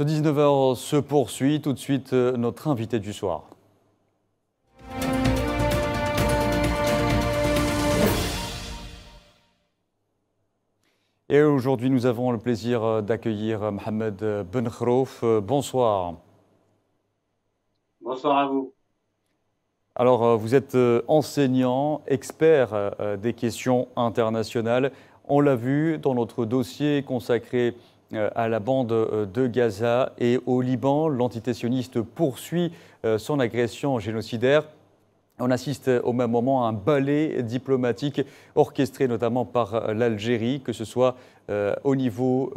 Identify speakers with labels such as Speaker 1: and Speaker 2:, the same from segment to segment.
Speaker 1: Ce 19h se poursuit. Tout de suite, notre invité du soir. Et aujourd'hui, nous avons le plaisir d'accueillir Mohamed Benkhrouf. Bonsoir.
Speaker 2: Bonsoir à vous.
Speaker 1: Alors, vous êtes enseignant, expert des questions internationales. On l'a vu dans notre dossier consacré à la bande de Gaza et au Liban. L'entité sioniste poursuit son agression génocidaire. On assiste au même moment à un ballet diplomatique orchestré notamment par l'Algérie, que ce soit au niveau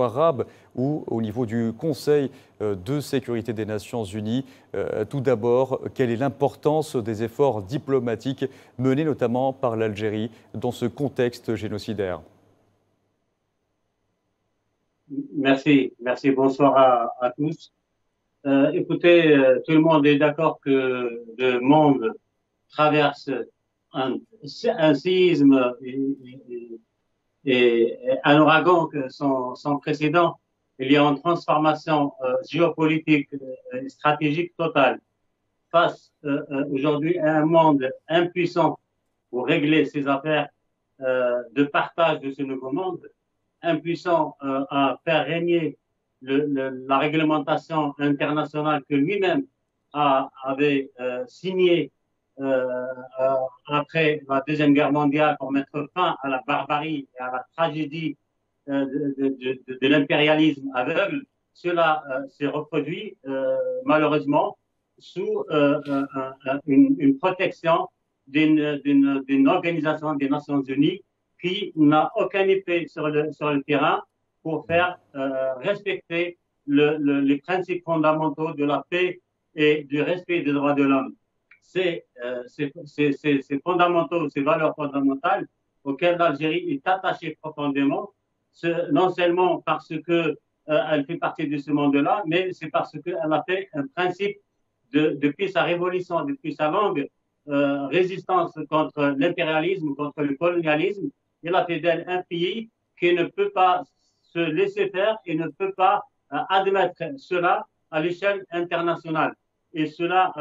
Speaker 1: arabe ou au niveau du Conseil de sécurité des Nations Unies. Tout d'abord, quelle est l'importance des efforts diplomatiques menés notamment par l'Algérie dans ce contexte génocidaire?
Speaker 2: Merci, bonsoir à tous. Écoutez, tout le monde est d'accord que le monde traverse un séisme et un ouragan sans précédent. Il y a une transformation géopolitique et stratégique totale face aujourd'hui à un monde impuissant pour régler ses affaires de partage de ce nouveau monde, impuissant à faire régner la réglementation internationale que lui-même avait signée après la Deuxième Guerre mondiale pour mettre fin à la barbarie et à la tragédie de l'impérialisme aveugle. Cela s'est reproduit malheureusement sous une protection d'une organisation des Nations Unies qui n'a aucun effet sur le terrain pour faire respecter les principes fondamentaux de la paix et du respect des droits de l'homme. Ces fondamentaux, ces valeurs fondamentales auxquelles l'Algérie est attachée profondément, non seulement parce que elle fait partie de ce monde-là, mais c'est parce qu'elle a fait un principe depuis sa révolution, depuis sa longue résistance contre l'impérialisme, contre le colonialisme. Il a fait d'elle un pays qui ne peut pas se laisser faire et ne peut pas admettre cela à l'échelle internationale. Et cela,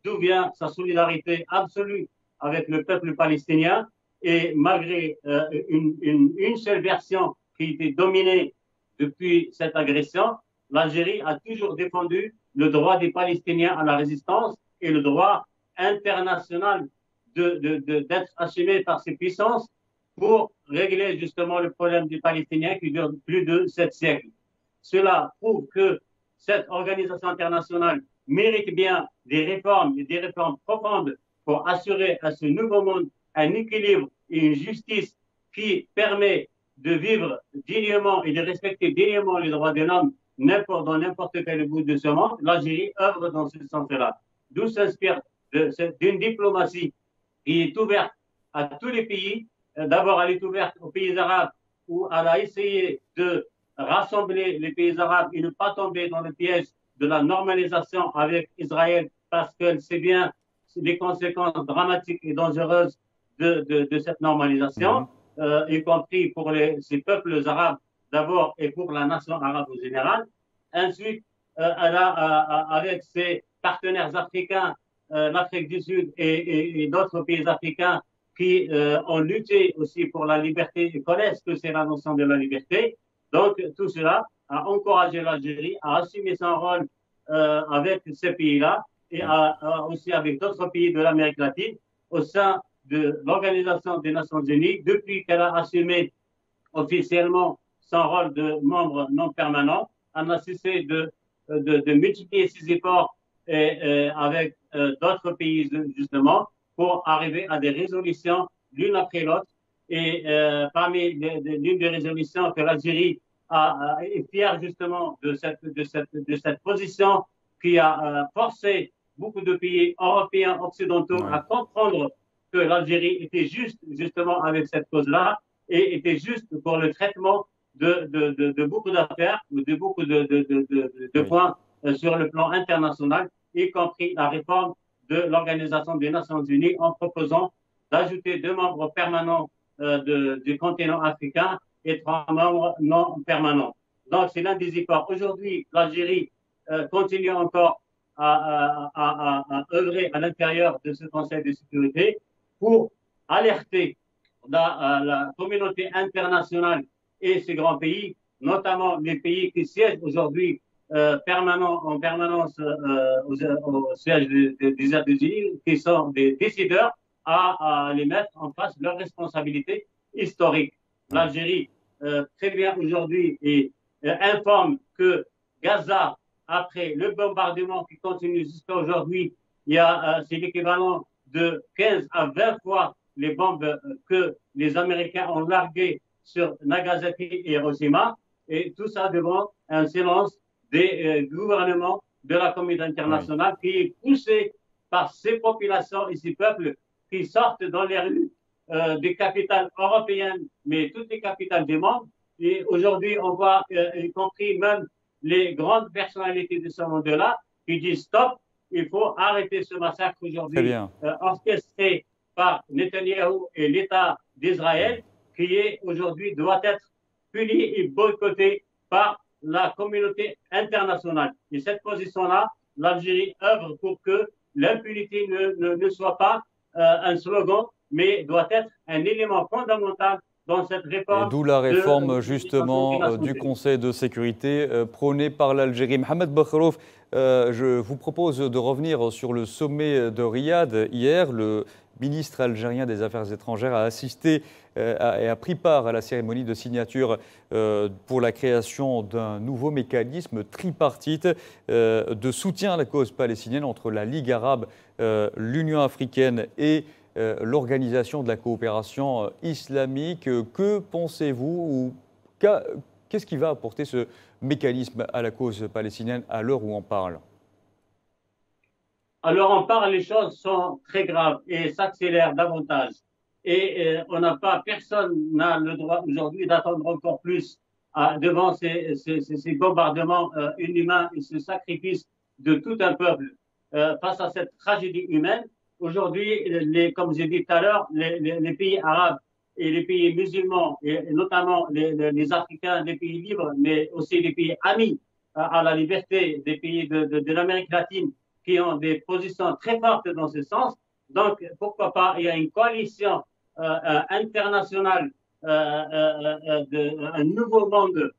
Speaker 2: d'où vient sa solidarité absolue avec le peuple palestinien. Et malgré une seule version qui était dominée depuis cette agression, l'Algérie a toujours défendu le droit des Palestiniens à la résistance et le droit international d'être assumé par ces puissances pour régler justement le problème des Palestiniens qui dure plus de 7 siècles. Cela prouve que cette organisation internationale mérite bien des réformes et des réformes profondes pour assurer à ce nouveau monde un équilibre et une justice qui permet de vivre dignement et de respecter dignement les droits de l'homme dans n'importe quel bout de ce monde. L'Algérie œuvre dans ce sens-là. D'où s'inspire d'une diplomatie qui est ouverte à tous les pays. D'abord, elle est ouverte aux pays arabes où elle a essayé de rassembler les pays arabes et ne pas tomber dans le piège de la normalisation avec Israël parce qu'elle sait bien les conséquences dramatiques et dangereuses de cette normalisation, y compris pour ces peuples arabes d'abord et pour la nation arabe en général. Ensuite, elle a, avec ses partenaires africains, l'Afrique du Sud et d'autres pays africains qui ont lutté aussi pour la liberté et connaissent que c'est la notion de la liberté. Donc, tout cela a encouragé l'Algérie à assumer son rôle avec ces pays-là et aussi avec d'autres pays de l'Amérique latine au sein de l'Organisation des Nations Unies depuis qu'elle a assumé officiellement son rôle de membre non permanent. Elle a cessé de multiplier ses efforts avec d'autres pays, justement, pour arriver à des résolutions l'une après l'autre. Et parmi l'une des résolutions que l'Algérie est fière, justement, de cette position qui a forcé beaucoup de pays européens, occidentaux à comprendre que l'Algérie était juste, justement, avec cette cause-là et était juste pour le traitement de beaucoup d'affaires ou de beaucoup de points sur le plan international, y compris la réforme de l'Organisation des Nations Unies en proposant d'ajouter 2 membres permanents du continent africain et 3 membres non permanents. Donc, c'est l'un des efforts. Aujourd'hui, l'Algérie continue encore à œuvrer à l'intérieur de ce Conseil de sécurité pour alerter la communauté internationale et ces grands pays, notamment les pays qui siègent aujourd'hui en permanence au siège des États-Unis, qui sont des décideurs, à les mettre en face de leurs responsabilités historiques.
Speaker 1: Oui.
Speaker 2: L'Algérie très bien aujourd'hui et informe que Gaza, après le bombardement qui continue jusqu'à aujourd'hui, c'est l'équivalent de 15 à 20 fois les bombes que les Américains ont larguées sur Nagasaki et Hiroshima, et tout ça devant un silence des gouvernements de la communauté
Speaker 1: Oui.
Speaker 2: internationale qui est poussé par ces populations et ces peuples qui sortent dans les rues des capitales européennes, mais toutes les capitales du monde. Et aujourd'hui, on voit, y compris même les grandes personnalités de ce monde-là, qui disent stop, il faut arrêter ce massacre
Speaker 1: Très
Speaker 2: aujourd'hui
Speaker 1: bien.
Speaker 2: orchestré par Netanyahou et l'État d'Israël, qui est aujourd'hui doit être puni et boycotté par la communauté internationale. Et cette position-là, l'Algérie œuvre pour que l'impunité ne soit pas un slogan, mais doit être un élément fondamental dans cette
Speaker 1: Et
Speaker 2: réforme
Speaker 1: d'où la réforme
Speaker 2: des
Speaker 1: justement du
Speaker 2: Nations Unies.
Speaker 1: Conseil de sécurité prônée par l'Algérie. Mohamed Bakhrouf, je vous propose de revenir sur le sommet de Riyad. Hier, le ministre algérien des Affaires étrangères a assisté et a pris part à la cérémonie de signature pour la création d'un nouveau mécanisme tripartite de soutien à la cause palestinienne entre la Ligue arabe, l'Union africaine et l'Organisation de la coopération islamique. Que pensez-vous ou qu'est-ce qui va apporter ce mécanisme à la cause palestinienne à l'heure où on parle?
Speaker 2: Alors on parle, les choses sont très graves et s'accélèrent davantage. Et on n'a pas, personne n'a le droit aujourd'hui d'attendre encore plus devant ces bombardements inhumains et ce sacrifice de tout un peuple face à cette tragédie humaine. Aujourd'hui, comme j'ai dit tout à l'heure, les pays arabes et les pays musulmans, et notamment les Africains, les pays libres, mais aussi les pays amis à la liberté des pays de l'Amérique latine, qui ont des positions très fortes dans ce sens. Donc, pourquoi pas, il y a une coalition internationale, un nouveau monde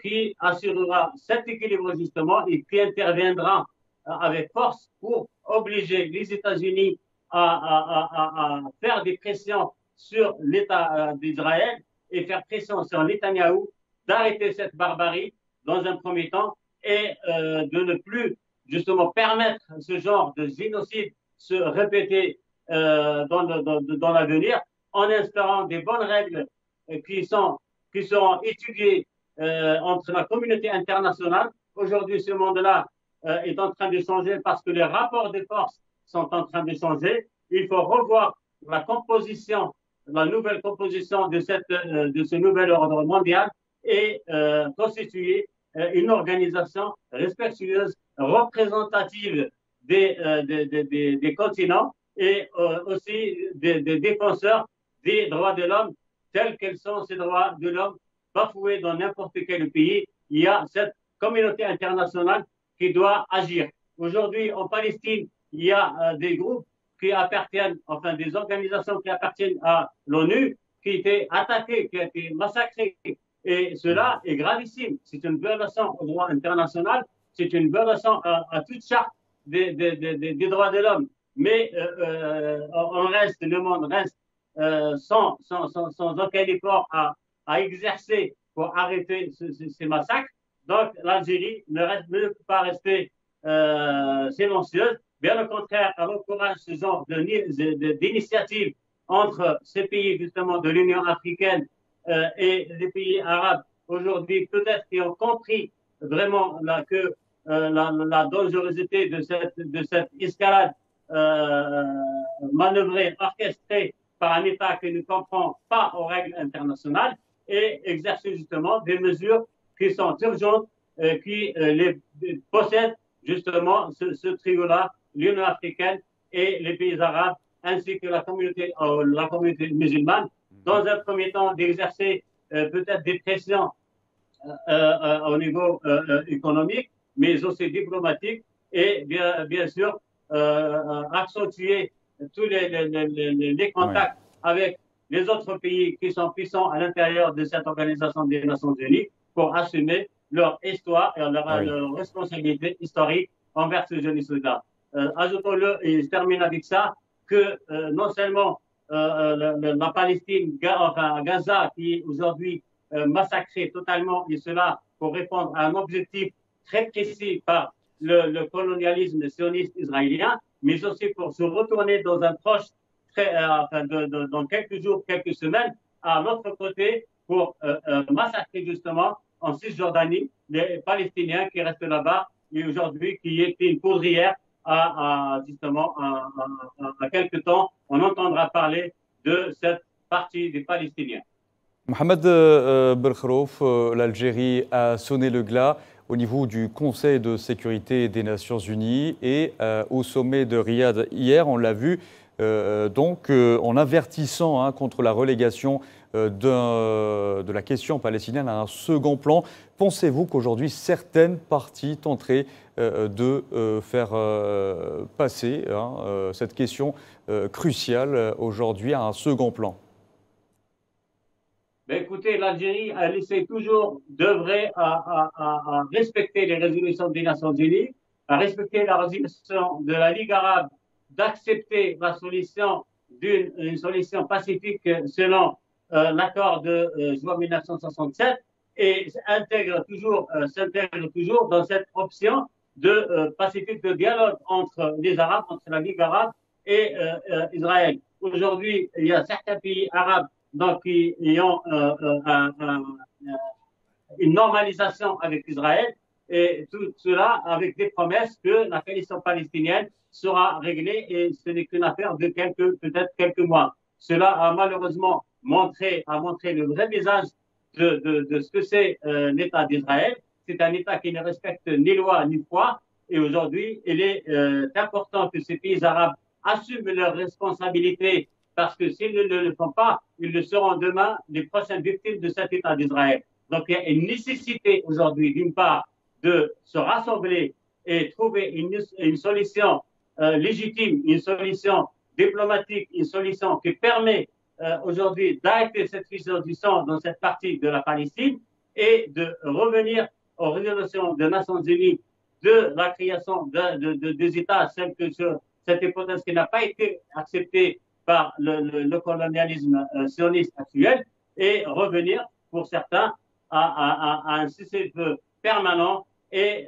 Speaker 2: qui assurera cet équilibre justement et qui interviendra avec force pour obliger les États-Unis à faire des pressions sur l'État d'Israël et faire pression sur Netanyahou d'arrêter cette barbarie dans un premier temps et de ne plus justement permettre ce genre de génocide se répéter dans l'avenir en instaurant des bonnes règles qui seront étudiées entre la communauté internationale. Aujourd'hui, ce monde-là est en train de changer parce que les rapports de force sont en train de changer. Il faut revoir la composition, la nouvelle composition de ce nouvel ordre mondial et constituer une organisation respectueuse, représentative des continents et aussi des défenseurs des droits de l'homme, tels qu'ils sont ces droits de l'homme bafoués dans n'importe quel pays. Il y a cette communauté internationale qui doit agir. Aujourd'hui, en Palestine, il y a des groupes qui appartiennent, enfin des organisations qui appartiennent à l'ONU, qui étaient attaquées, qui ont été massacrées. Et cela est gravissime. C'est une violation au droit international, c'est une violation à toute charte des droits de l'homme. Mais on reste, le monde reste sans aucun effort à exercer pour arrêter ces massacres. Donc l'Algérie ne peut pas rester silencieuse. Bien au contraire, elle encourage ce genre d'initiative entre ces pays justement de l'Union africaine et les pays arabes aujourd'hui, peut-être qui ont compris vraiment que la dangerosité de cette escalade manœuvrée, orchestrée par un État qui ne comprend pas aux règles internationales et exercer justement des mesures qui sont urgentes, qui les possèdent justement ce trio-là, l'Union africaine et les pays arabes, ainsi que la communauté musulmane, dans un premier temps d'exercer peut-être des pressions au niveau économique, mais aussi diplomatique, et bien sûr accentuer tous les
Speaker 1: Oui,
Speaker 2: contacts avec les autres pays qui sont puissants à l'intérieur de cette organisation des Nations Unies pour assumer leur histoire et
Speaker 1: oui.
Speaker 2: leur responsabilité historique envers ce génocide-là. Ajoutons-le, et je termine avec ça, que non seulement la Palestine, enfin Gaza, qui est aujourd'hui massacrée totalement, et cela pour répondre à un objectif très précis par le colonialisme sioniste israélien, mais aussi pour se retourner dans un proche, enfin dans quelques jours, quelques semaines, à l'autre côté, pour massacrer justement en Cisjordanie les Palestiniens qui restent là-bas et aujourd'hui qui est une poudrière justement à quelques temps, on entendra parler de cette partie des Palestiniens.
Speaker 1: Mohamed Belkherouf, l'Algérie a sonné le glas au niveau du Conseil de sécurité des Nations Unies et au sommet de Riyad hier, on l'a vu, en avertissant contre la relégation de la question palestinienne à un second plan. Pensez-vous qu'aujourd'hui, certaines parties tenteraient de faire passer cette question cruciale aujourd'hui à un second plan?
Speaker 2: Ben écoutez, l'Algérie, elle essaie toujours d'œuvrer à respecter les résolutions des Nations Unies, à respecter la résolution de la Ligue arabe, d'accepter la solution une solution pacifique selon l'accord de juin 1967 et s'intègre toujours dans cette option de pacifique de dialogue entre les Arabes, entre la Ligue arabe et Israël. Aujourd'hui, il y a certains pays arabes donc ils ont une normalisation avec Israël et tout cela avec des promesses que la question palestinienne sera réglée et ce n'est qu'une affaire de peut-être quelques mois. Cela a malheureusement montré le vrai visage de ce que c'est l'État d'Israël. C'est un État qui ne respecte ni loi ni foi et aujourd'hui, il est important que ces pays arabes assument leurs responsabilités parce que s'ils ne le font pas, ils le seront demain les prochaines victimes de cet État d'Israël. Donc il y a une nécessité aujourd'hui, d'une part, de se rassembler et trouver une solution légitime, une solution diplomatique, une solution qui permet aujourd'hui d'arrêter cette fissure du sang dans cette partie de la Palestine et de revenir aux résolutions des Nations Unies de la création des États, cette hypothèse qui n'a pas été acceptée par le colonialisme sioniste actuel et revenir, pour certains, à un cessez-le-feu permanent et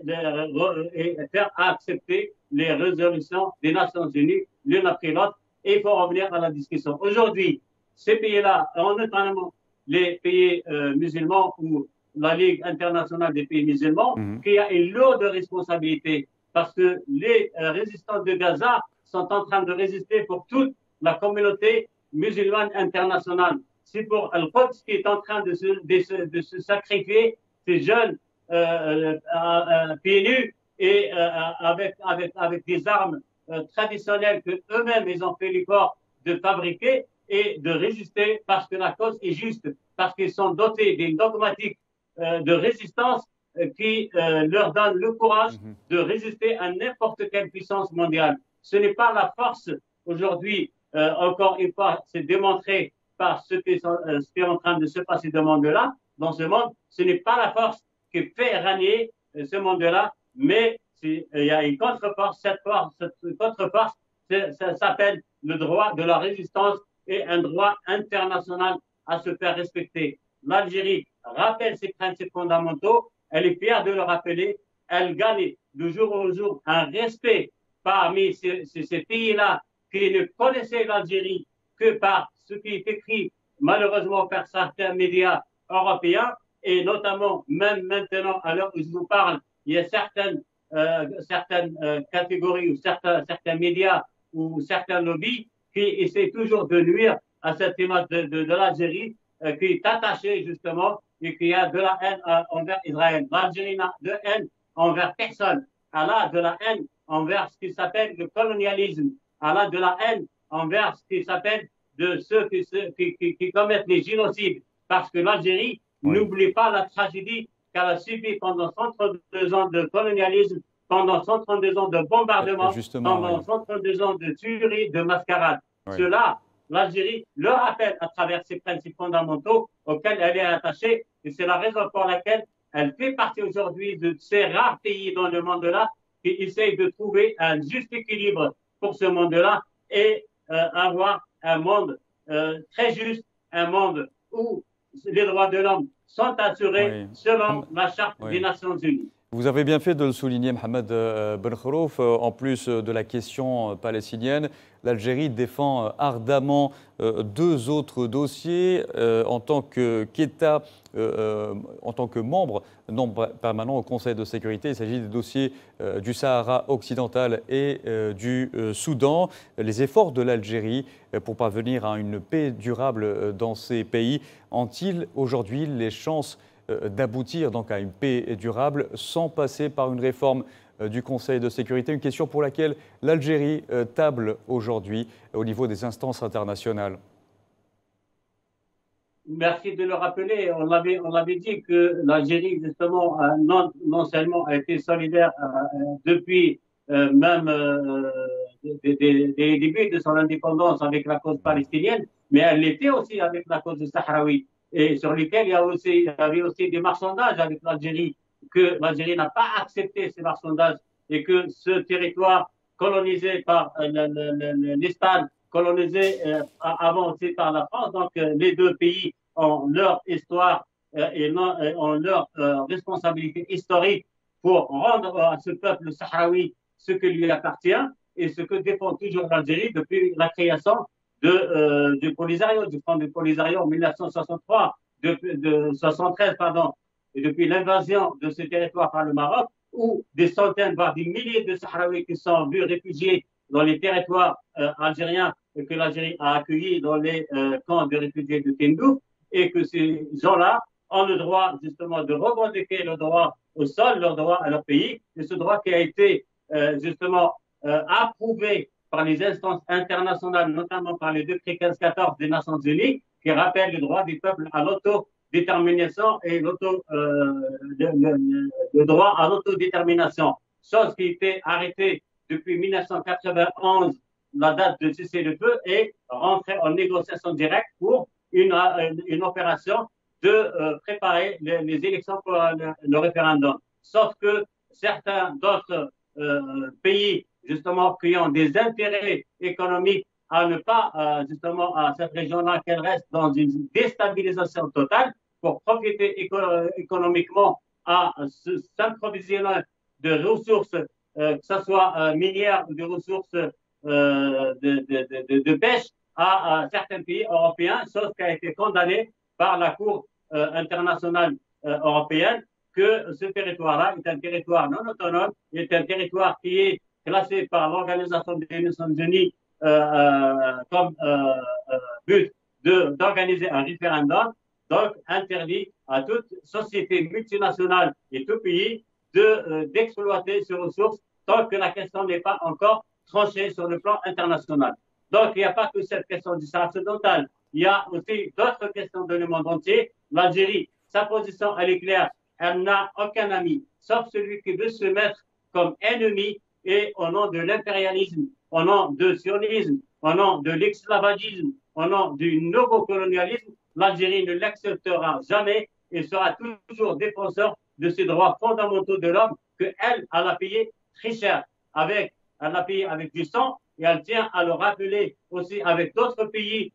Speaker 2: faire accepter les résolutions des Nations Unies l'une après l'autre. Et il faut revenir à la discussion. Aujourd'hui, ces pays-là, notamment les pays musulmans ou la Ligue internationale des pays musulmans, qui a une lourde responsabilité parce que les résistants de Gaza sont en train de résister pour toute la communauté musulmane internationale. C'est pour Al-Quds qui est en train de se sacrifier, ces jeunes pieds nus et avec des armes traditionnelles que eux-mêmes ils ont fait l'effort de fabriquer et de résister parce que la cause est juste, parce qu'ils sont dotés d'une dogmatique de résistance qui leur donne le courage de résister à n'importe quelle puissance mondiale. Ce n'est pas la force aujourd'hui, encore une fois, c'est démontré par ce qui est en train de se passer dans ce monde, ce n'est pas la force qui fait régner ce monde-là, mais il y a une contre-force. Cette contre-force, ça s'appelle le droit de la résistance et un droit international à se faire respecter. L'Algérie rappelle ses principes fondamentaux, elle est fière de le rappeler, elle gagne de jour au jour un respect parmi ces pays-là qui ne connaissaient l'Algérie que par ce qui est écrit malheureusement par certains médias européens et notamment même maintenant à l'heure où je vous parle, il y a certaines catégories ou certains médias ou certains lobbies qui essaient toujours de nuire à cette image de l'Algérie qui est attachée justement et qui a de la haine envers Israël. L'Algérie n'a de haine envers personne. Elle a de la haine envers ce qui s'appelle le colonialisme. Elle a de la haine envers ce qui s'appelle de ceux qui commettent les génocides. Parce que l'Algérie n'oublie pas la tragédie qu'elle a subi pendant 132 ans de colonialisme, pendant 132 ans de bombardement, pendant
Speaker 1: oui.
Speaker 2: 132 ans de tuerie, de mascarade.
Speaker 1: Oui.
Speaker 2: Cela, l'Algérie le rappelle à travers ses principes fondamentaux auxquels elle est attachée, et c'est la raison pour laquelle elle fait partie aujourd'hui de ces rares pays dans le monde-là qui essayent de trouver un juste équilibre pour ce monde-là et avoir un monde très juste, un monde où les droits de l'homme sont assurés
Speaker 1: Oui.
Speaker 2: selon la Charte
Speaker 1: Oui.
Speaker 2: des Nations Unies.
Speaker 1: Vous avez bien fait de le souligner, Mohamed Ben Khorouf. En plus de la question palestinienne, l'Algérie défend ardemment deux autres dossiers en tant qu'État, en tant que membre non permanent au Conseil de sécurité. Il s'agit des dossiers du Sahara occidental et du Soudan. Les efforts de l'Algérie pour parvenir à une paix durable dans ces pays ont-ils aujourd'hui les chances d'aboutir donc à une paix durable sans passer par une réforme du Conseil de sécurité, une question pour laquelle l'Algérie table aujourd'hui au niveau des instances internationales?
Speaker 2: Merci de le rappeler. On l'avait dit que l'Algérie, justement, non seulement a été solidaire depuis même des débuts de son indépendance avec la cause palestinienne, mais elle l'était aussi avec la cause sahraoui, et sur lesquels il y avait aussi des marchandages avec l'Algérie, que l'Algérie n'a pas accepté ces marchandages, et que ce territoire colonisé par l'Espagne, colonisé avant aussi par la France. Donc, les deux pays ont leur histoire et ont leur responsabilité historique pour rendre à ce peuple sahraoui ce qui lui appartient et ce que défend toujours l'Algérie depuis la création du Polisario, du Front du Polisario en 1963, de 73, pardon, et depuis l'invasion de ce territoire par le Maroc, où des centaines, voire des milliers de Sahraouis qui sont vus réfugiés dans les territoires algériens que l'Algérie a accueillis dans les camps de réfugiés de Tindouf, et que ces gens-là ont le droit justement de revendiquer le droit au sol, leur droit à leur pays, et ce droit qui a été justement approuvé par les instances internationales, notamment par le décret 1514 des Nations Unies, qui rappelle le droit des peuples à l'autodétermination et le droit à l'autodétermination, chose qui a été arrêtée depuis 1991, la date de cessez-le-feu, et rentrer en négociation directe pour une opération de préparer les élections pour le référendum. Sauf que certains d'autres pays, justement, qui ont des intérêts économiques à ne pas, justement, à cette région-là, qu'elle reste dans une déstabilisation totale pour profiter économiquement à s'approvisionner de ressources, que ce soit minières ou de ressources de pêche à certains pays européens, chose qui a été condamnée par la Cour internationale européenne, que ce territoire-là est un territoire non autonome, est un territoire qui est classé par l'Organisation des Nations Unies comme but d'organiser un référendum, donc interdit à toute société multinationale et tout pays d'exploiter ces ressources tant que la question n'est pas encore tranchée sur le plan international. Donc, il n'y a pas que cette question du Sahara occidental. Il y a aussi d'autres questions dans le monde entier. L'Algérie, sa position, elle est claire. Elle n'a aucun ami, sauf celui qui veut se mettre comme ennemi, et au nom de l'impérialisme, au nom du sionisme, au nom de l'esclavagisme, au nom du néocolonialisme, l'Algérie ne l'acceptera jamais et sera toujours défenseur de ces droits fondamentaux de l'homme qu'elle, elle a payé très cher. Elle l'a payé avec du sang, et elle tient à le rappeler aussi avec d'autres pays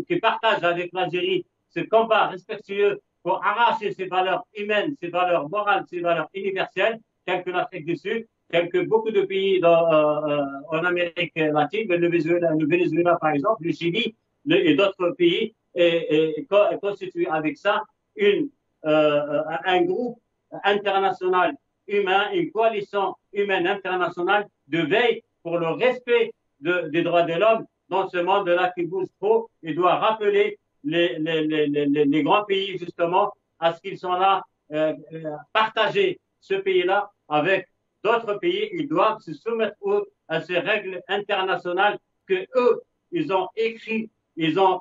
Speaker 2: qui partagent avec l'Algérie ce combat respectueux pour arracher ces valeurs humaines, ces valeurs morales, ces valeurs universelles, telles que l'Afrique du Sud, telles que beaucoup de pays en Amérique latine, le Venezuela par exemple, le Chili et d'autres pays, et constituent avec ça un groupe international humain, une coalition humaine internationale de veille pour le respect des droits de l'homme dans ce monde-là qui bouge trop, et doit rappeler les grands pays justement à ce qu'ils sont là, partager ce pays-là avec d'autres pays. Ils doivent se soumettre à ces règles internationales que eux, ils ont écrit, ils ont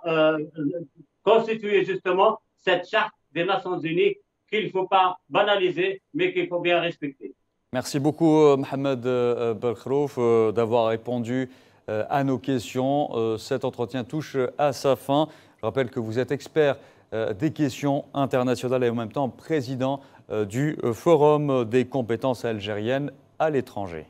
Speaker 2: constitué justement cette charte des Nations Unies qu'il ne faut pas banaliser, mais qu'il faut bien respecter.
Speaker 1: Merci beaucoup, Mohamed Belkrouf, d'avoir répondu à nos questions. Cet entretien touche à sa fin. Je rappelle que vous êtes expert des questions internationales et en même temps président du Forum des compétences algériennes à l'étranger.